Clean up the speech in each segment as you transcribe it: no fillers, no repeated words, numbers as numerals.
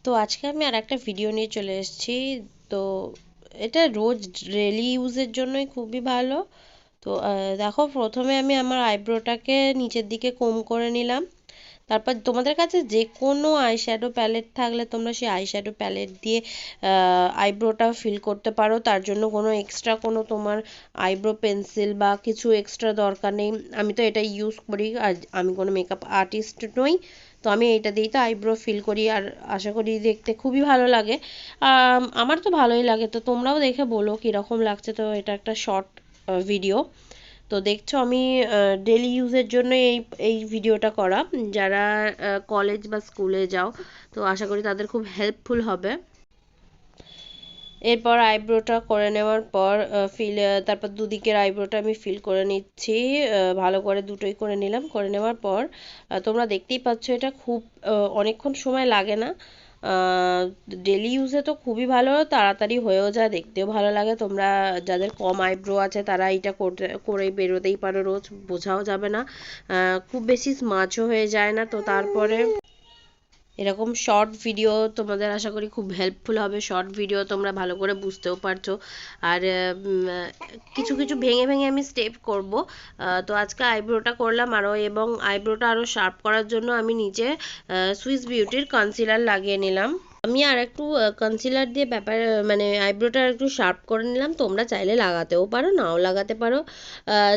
তো আজকে আমি আর একটা ভিডিও নিয়ে চলে এসেছি। তো এটা রোজ ডেলি ইউজের জন্যই খুবই ভালো। তো দেখো, প্রথমে আমি আমার আইব্রোটাকে নিচের দিকে কম করে নিলাম। তারপর তোমাদের কাছে যে কোনো আইশ্যাডো প্যালেট থাকলে তোমরা সেই আইশ্যাডো প্যালেট দিয়ে আইব্রোটা ফিল করতে পারো। তার জন্য কোনো এক্সট্রা কোনো তোমার আইব্রো পেন্সিল বা কিছু এক্সট্রা দরকার নেই। আমি তো এটা ইউজ করি, আর আমি কোনো মেকআপ আর্টিস্ট নই। তো আমি এটা দিয়েই তো আইব্রো ফিল করি, আর আশা করি দেখতে খুবই ভালো লাগে। আমার তো ভালোই লাগে। তো তোমরাও দেখে বলো কীরকম লাগছে। তো এটা একটা শর্ট ভিডিও। তো দেখছো আমি ডেলি ইউজের জন্য এই এই ভিডিওটা করা। যারা কলেজ বা স্কুলে যাও, তো আশা করি তাদের খুব হেল্পফুল হবে। এরপর আইব্রোটা করে নেওয়ার পর তারপর দুদিকের আইব্রোটা আমি ফিল করে নিচ্ছি। ভালো করে দুটোই করে নিলাম। করে নেওয়ার পর তোমরা দেখতেই পাচ্ছ এটা খুব অনেকক্ষণ সময় লাগে না। ডেলি ইউজে তো খুবই ভালো, তাড়াতাড়ি হয়েও যায়, দেখতেও ভালো লাগে। তোমরা যাদের কম আইব্রো আছে তারা এটা করে বেরোতেই পারো, রোজ বোঝাও যাবে না। খুব বেশি স্মাচও হয়ে যায় না। তো তারপরে এরকম শর্ট ভিডিও তোমাদের আশা করি খুব হেল্পফুল হবে। শর্ট ভিডিও তোমরা ভালো করে বুঝতেও পারছো। আর কিছু কিছু ভেঙে ভেঙে আমি স্টেপ করব। তো আজকে আইব্রোটা করলাম আরও, এবং আইব্রোটা আরও শার্প করার জন্য আমি নিচে সুইস বিউটির কনসিলার লাগিয়ে নিলাম। আমি আর একটু কনসিলার দিয়ে মানে আইব্রোটা একটু শার্প করে নিলাম। তোমরা চাইলে লাগাতেও পারো, নাও লাগাতে পারো।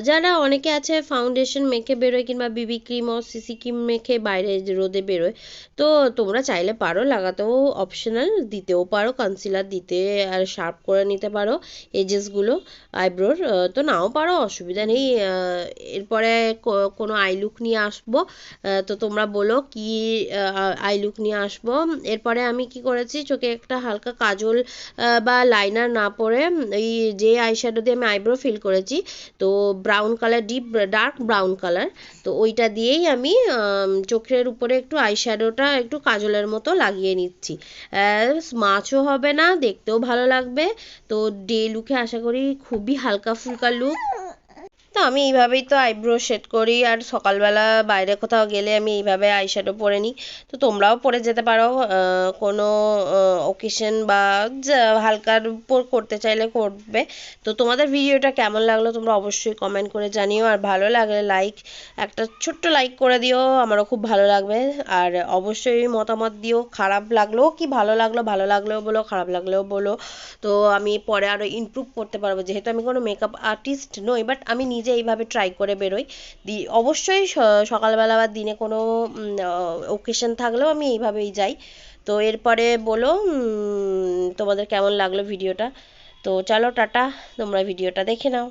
যারা অনেকে আছে ফাউন্ডেশন মেখে বেরোয়, কিংবা বিবি ক্রিম ও সিসি ক্রিম মেখে বাইরে রোদে বেরোয়। তো তোমরা চাইলে পারো, লাগাতেও অপশনাল, দিতেও পারো কনসিলার দিতে, আর শার্প করে নিতে পারো এজেসগুলো আইব্রোর। তো নাও পারো, অসুবিধা নেই। এরপরে কোনো আই লুক নিয়ে আসবো। তো তোমরা বলো কি আই লুক নিয়ে আসবো। এরপরে আমি কি করেছি, চোখে একটা হালকা কাজল বা লাইনার না পরে এই যে আইশ্যাডো দিয়ে আমি আইব্রো ফিল করেছি, তো brown colour, deep dark brown colour, তো ওইটা দিয়েই আমি চোখের উপরে একটু আইশ্যাডোটা একটু কাজলের মতো লাগিয়ে নিচ্ছি। স্মাচও হবে না, দেখতেও ভালো লাগবে। তো ডে লুকে আশা করি খুবই হালকা ফুলকা লুক। তো আমি এইভাবেই তো আইব্রো সেট করি, আর সকালবেলা বাইরে কোথাও গেলে আমি এইভাবে আইশ্যাডো পরে নিই। তো তোমরাও পরে যেতে পারো কোনো ওকেশন বা হালকার উপর করতে চাইলে করবে। তো তোমাদের ভিডিওটা কেমন লাগলো তোমরা অবশ্যই কমেন্ট করে জানিও, আর ভালো লাগলে একটা ছোট্ট লাইক করে দিও, আমারও খুব ভালো লাগবে। আর অবশ্যই মতামত দিও, খারাপ লাগলেও কি ভালো লাগলেও বলো, খারাপ লাগলেও বলো। তো আমি পরে আরও ইমপ্রুভ করতে পারবো, যেহেতু আমি কোনো মেকআপ আর্টিস্ট নই, বাট আমি নিজে এইভাবে ট্রাই করে বেরোই। অবশ্যই সকালবেলা বা দিনে কোনো ওকেশন থাকলেও আমি এইভাবেই যাই। তো এরপরে বলো তোমাদের কেমন লাগলো ভিডিওটা। তো চলো টাটা, তোমরা ভিডিওটা দেখে নাও।